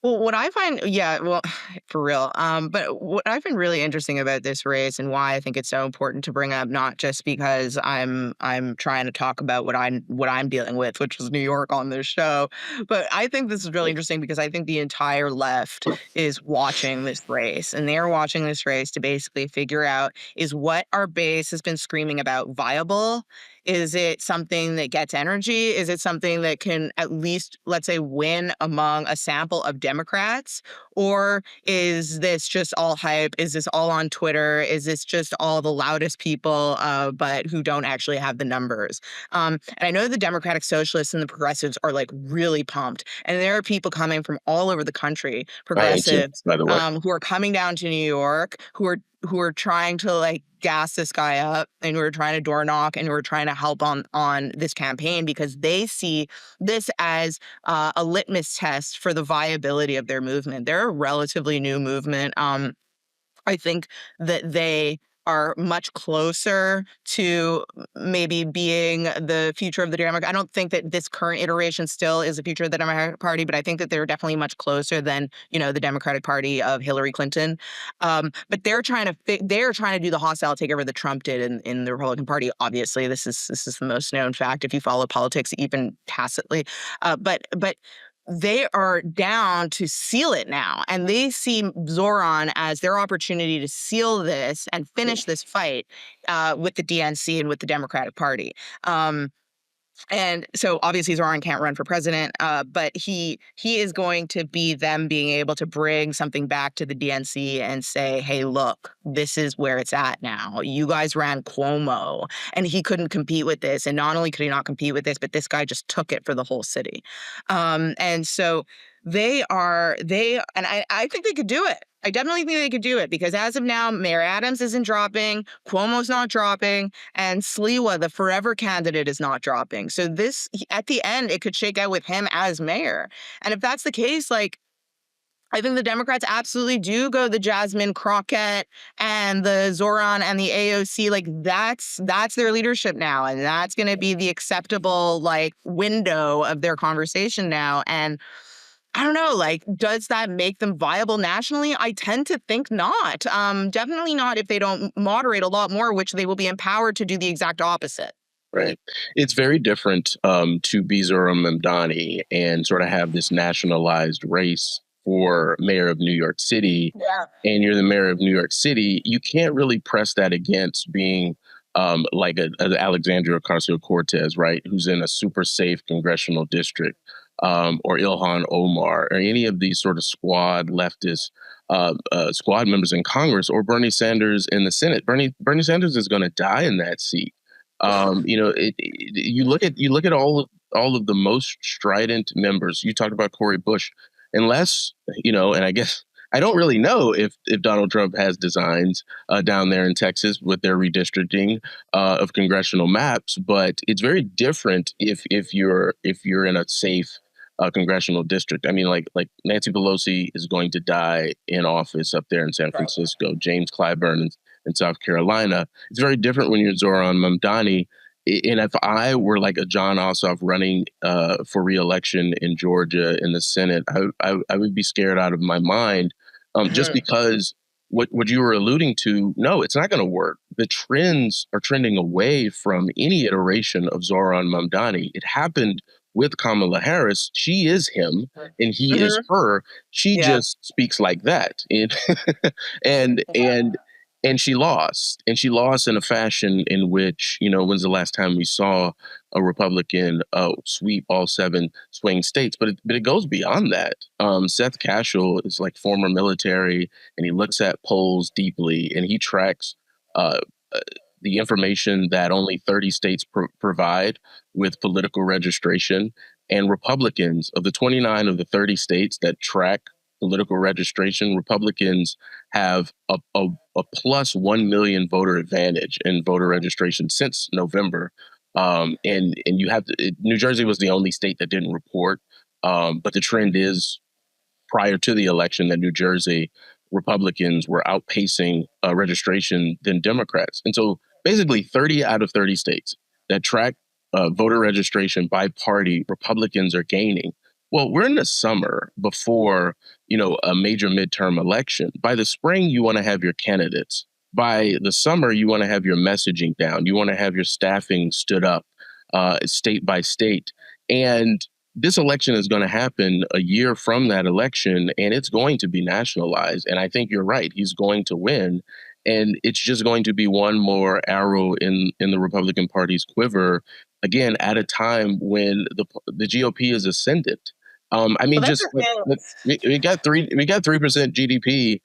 Well, what I find, yeah, well, for real. But what I find really interesting about this race and why I think it's so important to bring up, not just because I'm trying to talk about what I'm dealing with, which is New York on this show, but I think this is really interesting because I think the entire left is watching this race, and they're watching this race to basically figure out, is what our base has been screaming about viable? Is it something that gets energy? Is it something that can at least, let's say, win among a sample of Democrats? Or is this just all hype? Is this all on Twitter? Is this just all the loudest people, but who don't actually have the numbers? And I know the Democratic Socialists and the progressives are like really pumped. And there are people coming from all over the country, I am too, progressives, by the way. who are coming down to New York, who are trying to like gas this guy up, and who are trying to door knock, and who are trying to help on this campaign because they see this as a litmus test for the viability of their movement. They're a relatively new movement. I think that they are much closer to maybe being the future of the Democratic. I don't think that this current iteration still is the future of the Democratic Party, but I think that they're definitely much closer than the Democratic Party of Hillary Clinton. But they're trying to do the hostile takeover that Trump did in the Republican Party. Obviously, this is the most known fact if you follow politics even tacitly. But they are down to seal it now. And they see Zoran as their opportunity to seal this and finish this fight with the DNC and with the Democratic Party. And so obviously Zoran can't run for president, but he is going to be them being able to bring something back to the DNC and say, hey, look, this is where it's at now. You guys ran Cuomo and he couldn't compete with this. And not only could he not compete with this, but this guy just took it for the whole city. And so I think they could do it. I definitely think they could do it because as of now, Mayor Adams isn't dropping, Cuomo's not dropping, and Sliwa, the forever candidate, is not dropping. So at the end, it could shake out with him as mayor. And if that's the case, like, I think the Democrats absolutely do go the Jasmine Crockett and the Zoran and the AOC. Like that's their leadership now, and that's going to be the acceptable like window of their conversation now. And I don't know, like, does that make them viable nationally? I tend to think not. Definitely not if they don't moderate a lot more, which they will be empowered to do the exact opposite. Right. It's very different to be Zohran Mamdani and sort of have this nationalized race for mayor of New York City. Yeah. And you're the mayor of New York City. You can't really press that against being like an Alexandria Ocasio-Cortez, right, who's in a super safe congressional district, or Ilhan Omar, or any of these sort of squad leftist squad members in Congress, or Bernie Sanders in the Senate. Bernie Sanders is going to die in that seat. You look at all of the most strident members. You talked about Cori Bush, unless and I guess I don't really know if Donald Trump has designs down there in Texas with their redistricting of congressional maps, but it's very different if you're in a safe congressional district. I mean, like Nancy Pelosi is going to die in office up there in San Francisco. James Clyburn in South Carolina. It's very different when you're Zohran Mamdani. And if I were like a John Ossoff running for re-election in Georgia in the Senate, I would be scared out of my mind, just because what you were alluding to. No, it's not going to work. The trends are trending away from any iteration of Zohran Mamdani. It happened with Kamala Harris. She is him, and he is her. She just speaks like that, and she lost. And she lost in a fashion in which, when's the last time we saw a Republican sweep all 7 swing states? But it goes beyond that. Seth Cashel is like former military, and he looks at polls deeply, and he tracks the information that only 30 states provide with political registration. And Republicans, of the 29 of the 30 states that track political registration, Republicans have a plus 1 million voter advantage in voter registration since November. And you have New Jersey was the only state that didn't report. But the trend is, prior to the election, that New Jersey Republicans were outpacing registration than Democrats. And so basically 30 out of 30 states that track voter registration by party, Republicans are gaining. Well, we're in the summer before, a major midterm election. By the spring, you want to have your candidates. By the summer, you want to have your messaging down. You want to have your staffing stood up, state by state. And this election is going to happen a year from that election, and it's going to be nationalized. And I think you're right. He's going to win. And it's just going to be one more arrow in the Republican Party's quiver, again, at a time when the GOP is ascendant. I mean, Well, that's just the thing. we got 3% GDP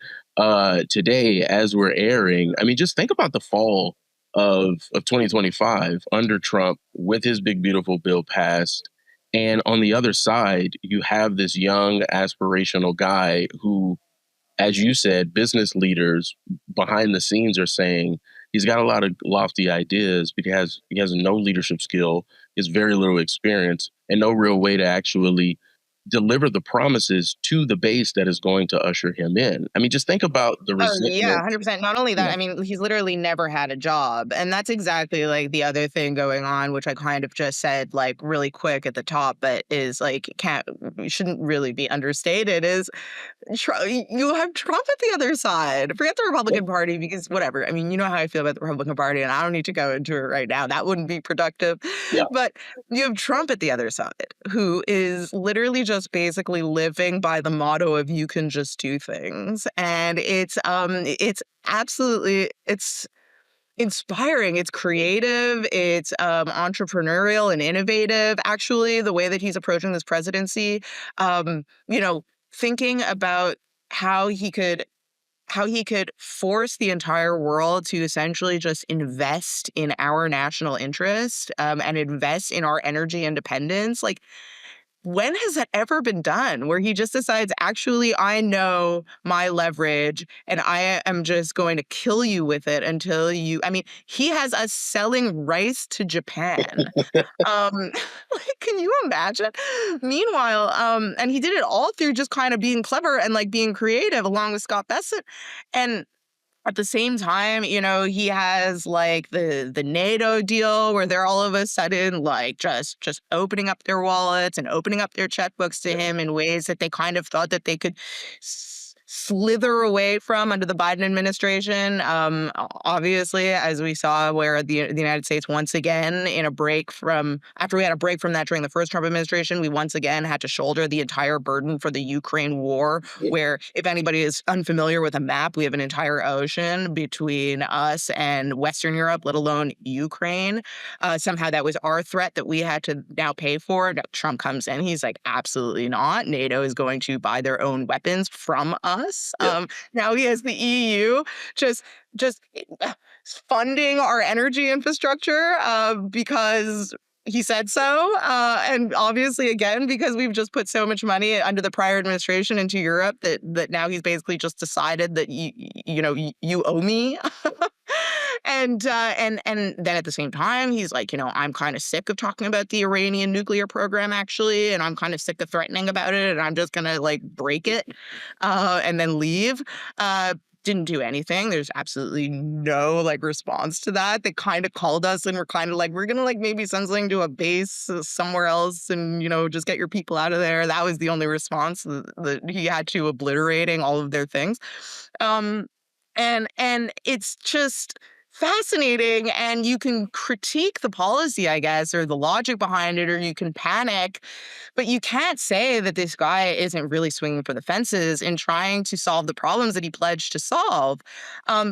today as we're airing. I mean, just think about the fall of 2025 under Trump with his big beautiful bill passed, and on the other side, you have this young aspirational guy who, as you said, business leaders behind the scenes are saying he's got a lot of lofty ideas, but he has no leadership skill, he has very little experience, and no real way to actually deliver the promises to the base that is going to usher him in. I mean, just think about the Oh, yeah, resentment. 100%. Not only that, I mean, he's literally never had a job. And that's exactly like the other thing going on, which I kind of just said like really quick at the top, but is like shouldn't really be understated is you have Trump at the other side. Forget the Yeah, Republican Party because whatever. I mean, you know how I feel about the Republican Party, and I don't need to go into it right now. That wouldn't be productive. yeah, But you have Trump at the other side, who is literally just basically living by the motto of "you can just do things," and it's absolutely it's inspiring. It's creative. It's entrepreneurial and innovative. Actually, the way that he's approaching this presidency, you know, thinking about how he could force the entire world to essentially just invest in our national interest and invest in our energy independence. Like, when has that ever been done where he just decides, actually, I know my leverage and I am just going to kill you with it until you, I mean, he has us selling rice to Japan. Like, can you imagine? Meanwhile, and he did it all through just kind of being clever and like being creative along with Scott Bessent. And at the same time, he has like the NATO deal where they're all of a sudden like just opening up their wallets and opening up their checkbooks to yeah, him in ways that they kind of thought that they could slither away from under the Biden administration. Obviously, as we saw, where the United States once again, in a break from after we had a break from that during the first Trump administration, we once again had to shoulder the entire burden for the Ukraine war. yeah, Where, if anybody is unfamiliar with a map, we have an entire ocean between us and Western Europe, let alone Ukraine. Somehow that was our threat that we had to now pay for. Trump comes in, he's like, absolutely not. NATO is going to buy their own weapons from us. yeah. Now he has the EU just funding our energy infrastructure because he said so. And obviously, again, because we've just put so much money under the prior administration into Europe that now he's basically just decided that you owe me. And then at the same time, he's like, I'm kind of sick of talking about the Iranian nuclear program, actually, and I'm kind of sick of threatening about it, and I'm just gonna like break it and then leave. Didn't do anything. There's absolutely no like response to that. They kind of called us and were kind of like, we're gonna like maybe send something to a base somewhere else and just get your people out of there. That was the only response that he had to, obliterating all of their things. And it's just fascinating, and you can critique the policy, I guess, or the logic behind it, or you can panic, but you can't say that this guy isn't really swinging for the fences in trying to solve the problems that he pledged to solve.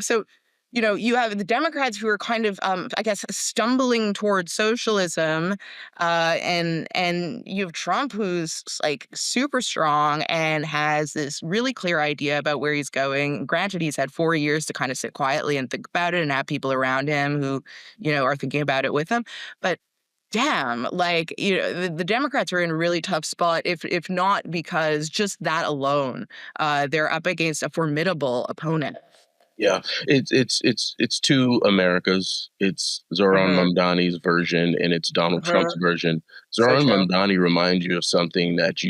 So you have the Democrats who are kind of, I guess, stumbling towards socialism, and you have Trump who's like super strong and has this really clear idea about where he's going. Granted, he's had 4 years to kind of sit quietly and think about it and have people around him who, are thinking about it with him. But damn, like, the Democrats are in a really tough spot, if not because just that alone, they're up against a formidable opponent. Yeah, it's two Americas. It's Zoran Mhm, Mamdani's version and it's Donald Trump's mhm. version. So Zoran true. Mamdani reminds you of something that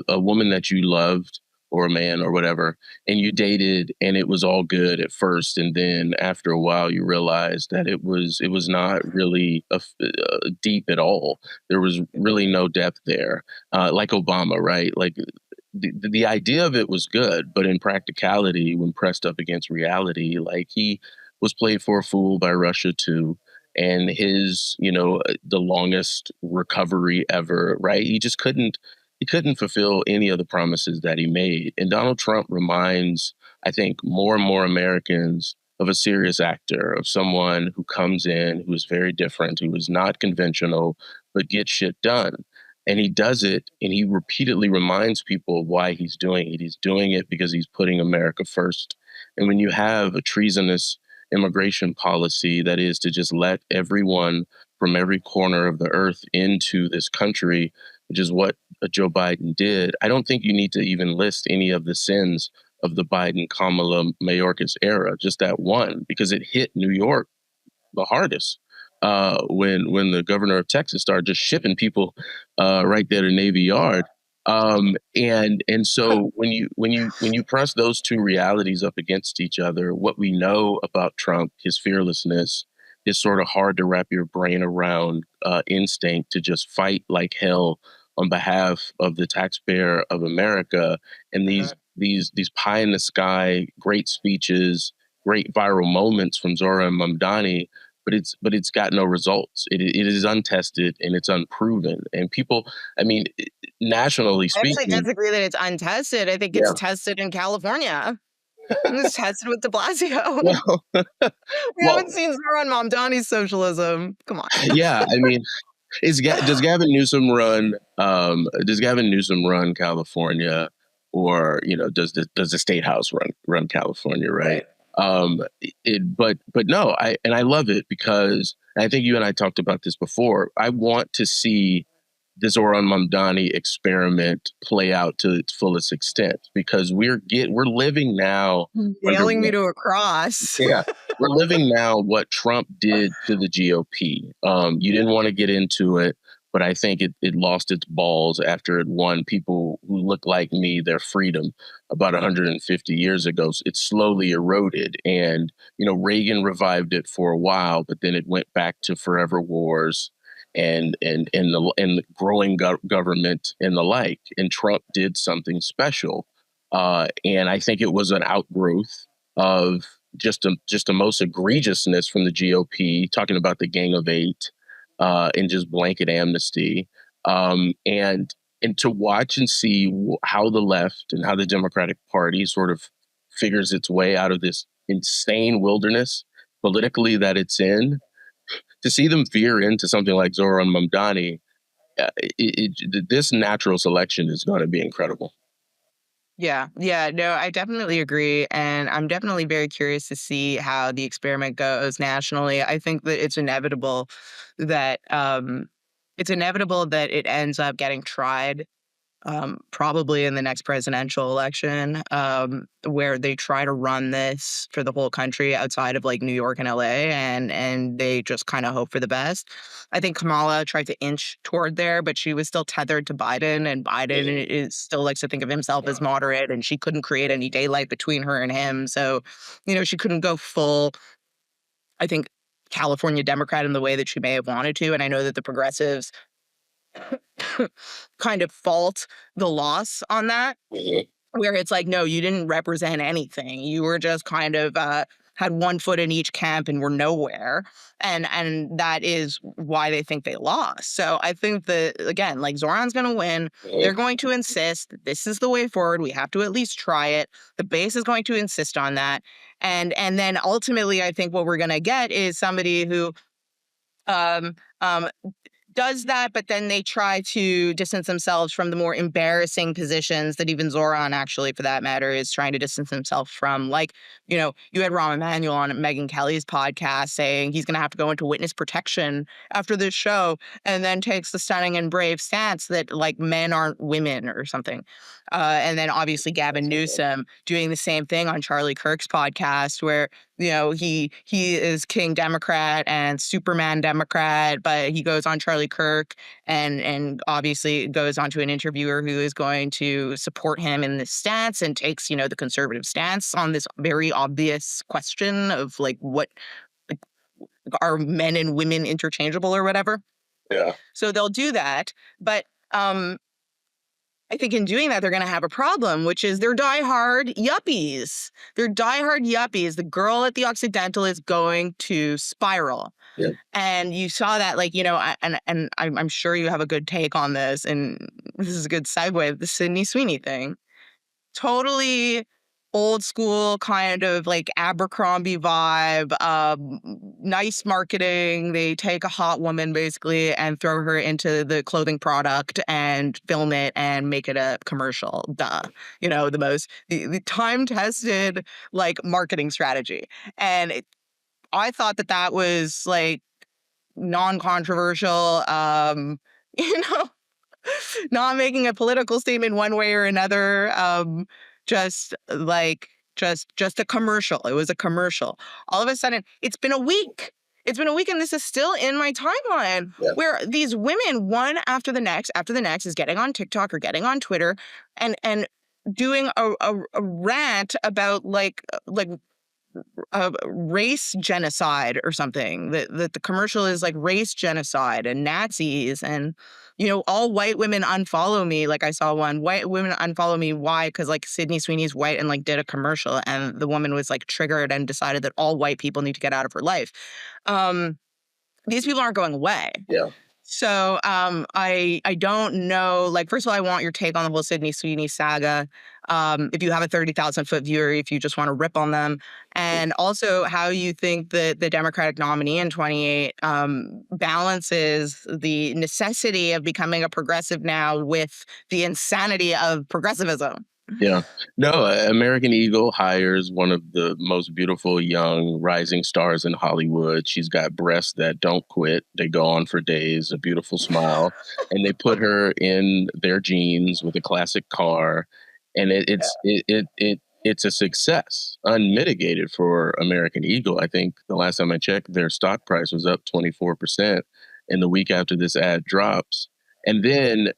a woman that you loved or a man or whatever, and you dated and it was all good at first, and then after a while you realized that it was not really deep at all. There was really no depth there. Like Obama, right? Like the idea of it was good, but in practicality, when pressed up against reality, like he was played for a fool by Russia too. And his, the longest recovery ever, right? He couldn't fulfill any of the promises that he made. And Donald Trump reminds, I think, more and more Americans of a serious actor, of someone who comes in, who is very different, who is not conventional, but gets shit done. And he does it, and he repeatedly reminds people of why he's doing it. He's doing it because he's putting America first. And when you have a treasonous immigration policy that is to just let everyone from every corner of the earth into this country, which is what Joe Biden did, I don't think you need to even list any of the sins of the Biden Kamala Mayorkas era, just that one, because it hit New York the hardest. When the governor of Texas started just shipping people right there to Navy Yard, and so when you press those two realities up against each other, what we know about Trump, his fearlessness, is sort of hard to wrap your brain around. Instinct to just fight like hell on behalf of the taxpayer of America, and these pie in the sky great speeches, great viral moments from Zohran Mamdani, but it's got no results. It is untested and it's unproven. And people, I mean, nationally I actually speaking, disagree that it's untested. I think yeah. it's tested in California. It's tested with de Blasio. Well, We well, haven't seen Zoran Mamdani's socialism. Come on. yeah. I mean, does Gavin Newsom run? Does Gavin Newsom run California, or does the state house run California? Right. But no, I love it because I think you and I talked about this before. I want to see the Zoran Mamdani experiment play out to its fullest extent, because we're living now Nailing me to a cross. yeah, we're living now what Trump did to the GOP. You didn't want to get into it, but I think it lost its balls after it won people who look like me their freedom about 150 years ago. It slowly eroded, and Reagan revived it for a while, but then it went back to forever wars and the growing government and the like. And Trump did something special, and I think it was an outgrowth of just a most egregiousness from the GOP, talking about the Gang of Eight, and just blanket amnesty, and to watch and see how the left and how the Democratic Party sort of figures its way out of this insane wilderness politically that it's in. To see them veer into something like Zoran Mamdani, this natural selection is going to be incredible. Yeah, no, I definitely agree. And I'm definitely very curious to see how the experiment goes nationally. I think that it's inevitable that it ends up getting tried, probably in the next presidential election, where they try to run this for the whole country outside of like New York and LA, and they just kind of hope for the best. I think Kamala tried to inch toward there, but she was still tethered to Biden, and Biden still likes to think of himself as moderate, and she couldn't create any daylight between her and him. So, she couldn't go full, I think, California Democrat in the way that she may have wanted to. And I know that the progressives kind of fault the loss on that, where it's like, no, you didn't represent anything. You were just kind of had one foot in each camp and were nowhere. And that is why they think they lost. So I think that, again, like, Zoran's going to win. They're going to insist that this is the way forward. We have to at least try it. The base is going to insist on that. And then ultimately, I think what we're going to get is somebody who um, um, does that, but then they try to distance themselves from the more embarrassing positions that even Zoran, actually, for that matter, is trying to distance himself from. Like, you had Rahm Emanuel on Megyn Kelly's podcast saying he's going to have to go into witness protection after this show, and then takes the stunning and brave stance that, like, men aren't women or something. And then obviously Gavin Newsom doing the same thing on Charlie Kirk's podcast, where he is King Democrat and Superman Democrat, but he goes on Charlie Kirk and obviously goes on to an interviewer who is going to support him in this stance and takes, the conservative stance on this very obvious question of like what like, are men and women interchangeable or whatever. Yeah. So they'll do that, but I think in doing that, they're going to have a problem, which is they're diehard yuppies. They're diehard yuppies. The girl at the Occidental is going to spiral. Yeah. And you saw that, and I'm sure you have a good take on this, and this is a good segue, the Sydney Sweeney thing. Totally old school kind of like Abercrombie vibe, nice marketing. They take a hot woman basically and throw her into the clothing product and film it and make it a commercial. Duh. The time-tested like marketing strategy. And I thought that was like non-controversial, not making a political statement one way or another. Just a commercial. It was a commercial. All of a sudden, it's been a week. And this is still in my timeline where these women, one after the next, is getting on TikTok or getting on Twitter and doing a rant about like race genocide or something. That the commercial is like race genocide and Nazis and all white women unfollow me. Like I saw one, white women unfollow me. Why? Because like Sydney Sweeney's white and like did a commercial and the woman was like triggered and decided that all white people need to get out of her life. These people aren't going away. Yeah. So I don't know. Like, first of all, I want your take on the whole Sydney Sweeney saga. If you have a 30,000-foot view, or if you just want to rip on them, and also how you think that the Democratic nominee in 28 balances the necessity of becoming a progressive now with the insanity of progressivism. Yeah. No, American Eagle hires one of the most beautiful young rising stars in Hollywood. She's got breasts that don't quit. They go on for days, a beautiful smile, and they put her in their jeans with a classic car. And it's a success, unmitigated for American Eagle. I think the last time I checked, their stock price was up 24% in the week after this ad drops. And then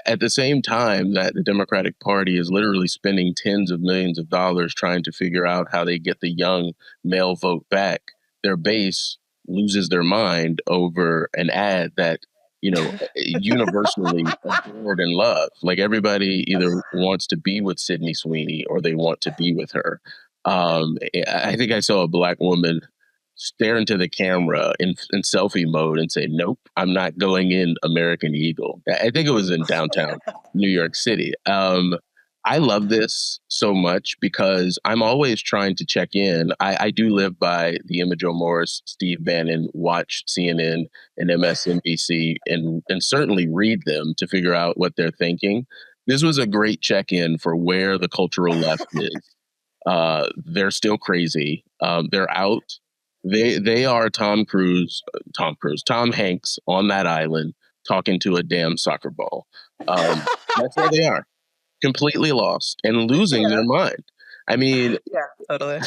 at the same time that the Democratic Party is literally spending tens of millions of dollars trying to figure out how they get the young male vote back, their base loses their mind over an ad that, universally adored and loved. Like everybody either wants to be with Sydney Sweeney or they want to be with her. I think I saw a Black woman stare into the camera in selfie mode and say, nope, I'm not going in American Eagle. I think it was in downtown New York City. I love this so much because I'm always trying to check in. I do live by the Emma Jo Morris, Steve Bannon, watch CNN and MSNBC and certainly read them to figure out what they're thinking. This was a great check-in for where the cultural left is. They're still crazy. They're out. They are Tom Hanks on that island talking to a damn soccer ball. That's where they are, completely lost and losing their mind. I mean, yeah, totally.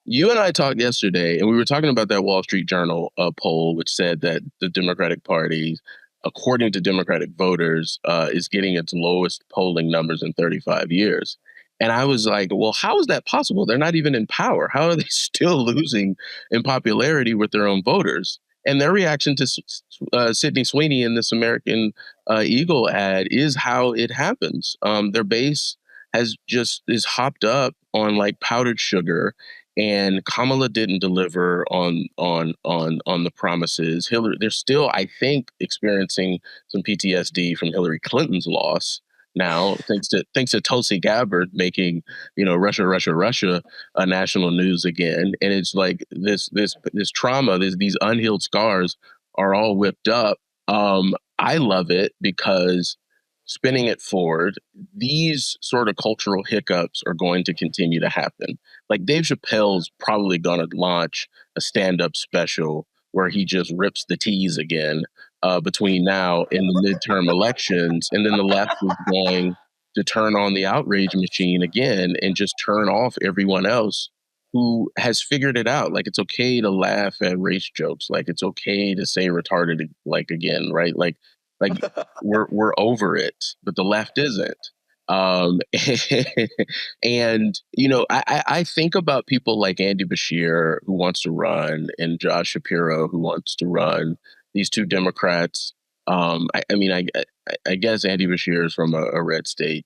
You and I talked yesterday, and we were talking about that Wall Street Journal poll, which said that the Democratic Party, according to Democratic voters, is getting its lowest polling numbers in 35 years. And I was like, well, how is that possible? They're not even in power. How are they still losing in popularity with their own voters? And their reaction to Sydney Sweeney in this American Eagle ad is how it happens. Their base is hopped up on like powdered sugar, and Kamala didn't deliver on the promises. Hillary, they're still, I think, experiencing some PTSD from Hillary Clinton's loss. Now, thanks to Tulsi Gabbard making, Russia national news again, and it's like this trauma, these unhealed scars are all whipped up. I love it because spinning it forward, these sort of cultural hiccups are going to continue to happen. Like Dave Chappelle's probably going to launch a stand-up special where he just rips the tease again. Between now and the midterm elections, and then the left is going to turn on the outrage machine again and just turn off everyone else who has figured it out. Like, it's okay to laugh at race jokes. Like, it's okay to say retarded, like, again, right? Like we're over it, but the left isn't. Um, and, I think about people like Andy Bashir, who wants to run, and Josh Shapiro, who wants to run, these two Democrats. I guess Andy Bashir is from a red state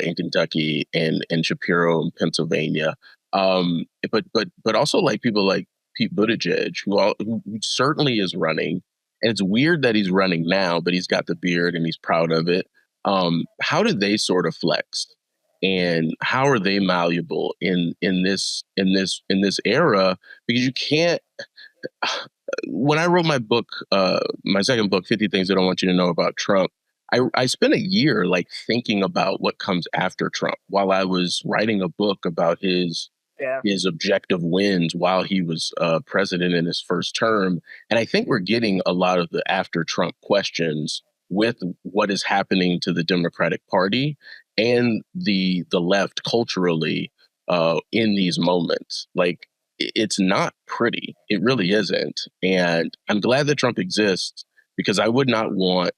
in Kentucky, and Shapiro in Pennsylvania. But also like people like Pete Buttigieg, who certainly is running. And it's weird that he's running now, but he's got the beard and he's proud of it. How do they sort of flex, and how are they malleable in this era? Because you can't. When I wrote my book, my second book, 50 Things I Don't Want You to Know About Trump, I spent a year like thinking about what comes after Trump while I was writing a book about his objective wins while he was president in his first term. And I think we're getting a lot of the after Trump questions with what is happening to the Democratic Party and the left culturally in these moments. Like, it's not pretty. It really isn't. And I'm glad that Trump exists, because I would not want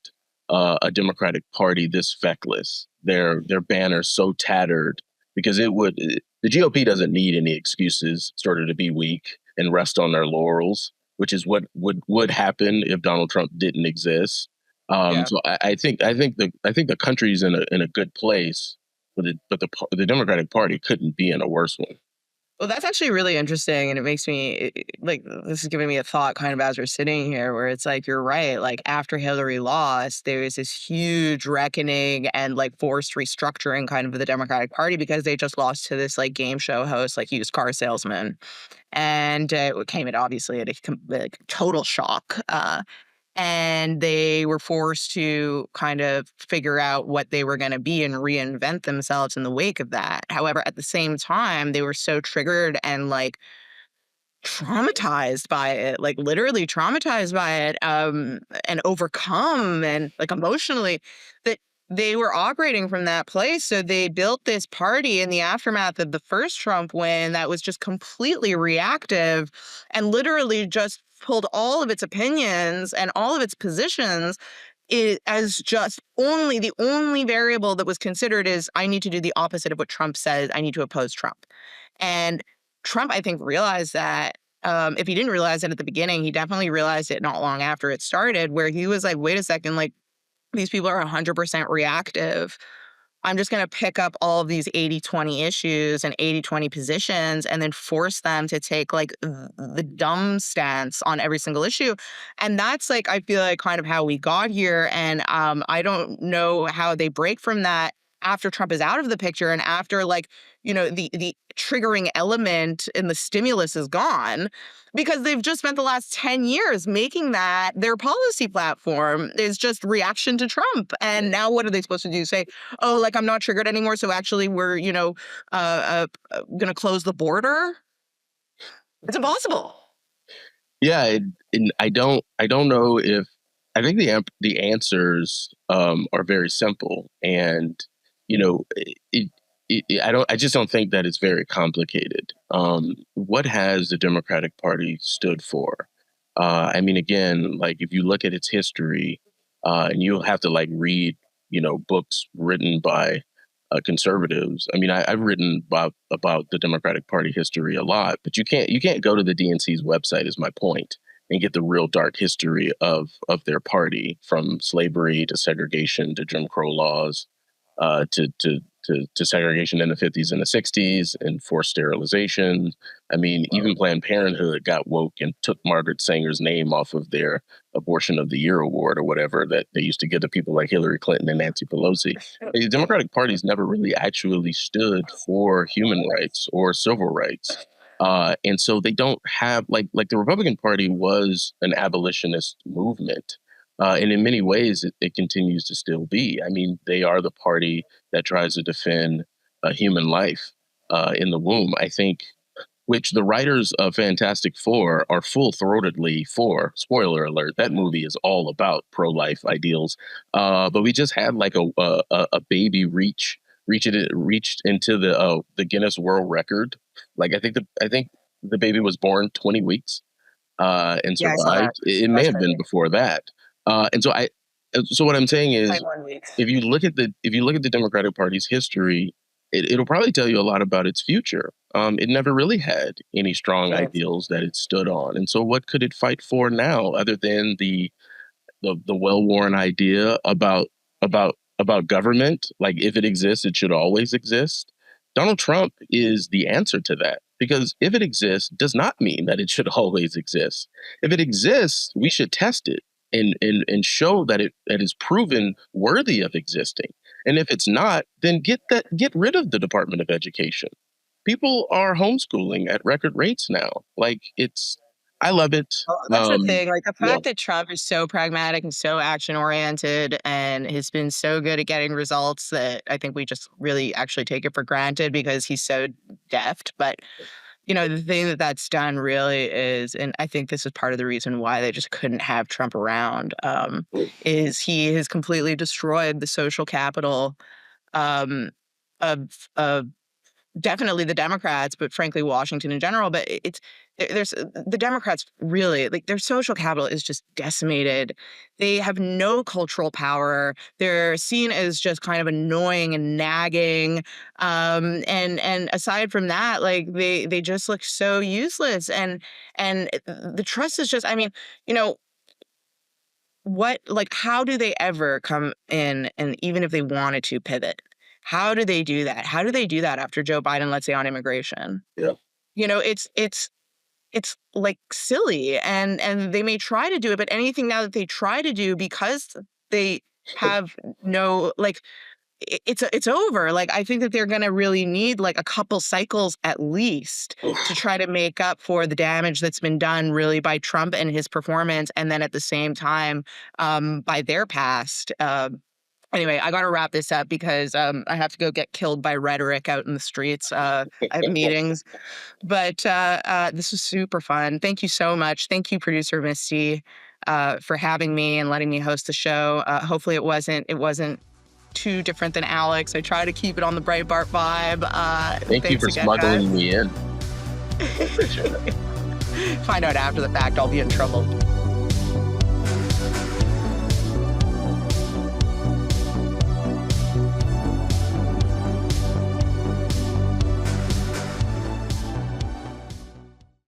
a Democratic Party this feckless, their banner so tattered, because the GOP doesn't need any excuses sort of to be weak and rest on their laurels, which is what would happen if Donald Trump didn't exist. So I think the country's in a good place, but the Democratic Party couldn't be in a worse one. Well, that's actually really interesting, and it makes me like, this is giving me a thought kind of as we're sitting here, where it's like, you're right. Like, after Hillary lost, there was this huge reckoning and like forced restructuring kind of the Democratic Party, because they just lost to this like game show host, like used car salesman, and it came at obviously at a like, total shock. And they were forced to kind of figure out what they were going to be and reinvent themselves in the wake of that. However, at the same time, they were so triggered and like traumatized by it, like literally traumatized by it, and overcome and like emotionally, that they were operating from that place. So they built this party in the aftermath of the first Trump win that was just completely reactive and literally just pulled all of its opinions and all of its positions as just the only variable that was considered is, I need to do the opposite of what Trump says. I need to oppose Trump. And Trump, I think, realized that. If he didn't realize it at the beginning, he definitely realized it not long after it started, where he was like, wait a second, like, these people are 100% reactive. I'm just going to pick up all of these 80-20 issues and 80-20 positions and then force them to take like the dumb stance on every single issue. And that's like, I feel like kind of how we got here. And I don't know how they break from that after Trump is out of the picture and after like, the triggering element in the stimulus is gone, because they've just spent the last 10 years making that their policy platform is just reaction to Trump. And now what are they supposed to do? Say, oh, like, I'm not triggered anymore, so actually we're, going to close the border? It's impossible. Yeah, and I don't know if I think the answers are very simple, and I just don't think that it's very complicated. What has the Democratic Party stood for? Again, like, if you look at its history, and you'll have to like read, books written by conservatives. I've written about the Democratic Party history a lot, but you can't go to the DNC's website, is my point, and get the real dark history of their party, from slavery to segregation to Jim Crow laws, to segregation in the 50s and the 60s and forced sterilization. Even Planned Parenthood got woke and took Margaret Sanger's name off of their Abortion of the Year award or whatever that they used to give to people like Hillary Clinton and Nancy Pelosi. The Democratic Party's never really actually stood for human rights or civil rights. And so they don't have, like the Republican Party was an abolitionist movement. And in many ways, it continues to still be. They are the party that tries to defend human life in the womb, I think, which the writers of Fantastic Four are full-throatedly for. Spoiler alert, that movie is all about pro-life ideals. But we just had like a baby reach reached into the Guinness World Record. Like I think the baby was born 20 weeks and Yeah, I saw that. survived. It may have been before that. And so what I'm saying is, 21 weeks. if you look at the Democratic Party's history, it'll probably tell you a lot about its future. It never really had any strong Right. ideals that it stood on, and so what could it fight for now, other than the well-worn idea about government? Like, if it exists, it should always exist. Donald Trump is the answer to that, because if it exists does not mean that it should always exist. If it exists, we should test it and show that it is proven worthy of existing. And if it's not, then get rid of the Department of Education. People are homeschooling at record rates now. Like, I love it. Well, that's the thing. Like, the yeah. fact that Trump is so pragmatic and so action oriented and has been so good at getting results that I think we just really actually take it for granted because he's so deft. But, the thing that's done really is, and I think this is part of the reason why they just couldn't have Trump around, is he has completely destroyed the social capital of definitely the Democrats, but frankly, Washington in general. But there's the Democrats really, like, their social capital is just decimated. They have no cultural power. They're seen as just kind of annoying and nagging. And aside from that, like, they just look so useless. And the trust is just, how do they ever come in, and even if they wanted to pivot, how do they do that? How do they do that after Joe Biden, let's say, on immigration? Yeah. It's like silly, and they may try to do it, but anything now that they try to do, because they have no, like, it's over. Like, I think that they're going to really need like a couple cycles at least to try to make up for the damage that's been done really by Trump and his performance, and then at the same time by their past. Anyway, I got to wrap this up because I have to go get killed by rhetoric out in the streets. I have meetings. But this was super fun. Thank you so much. Thank you, producer Misty, for having me and letting me host the show. Hopefully it wasn't too different than Alex. I try to keep it on the Breitbart vibe. Thank you for smuggling me in. Find out after the fact, I'll be in trouble.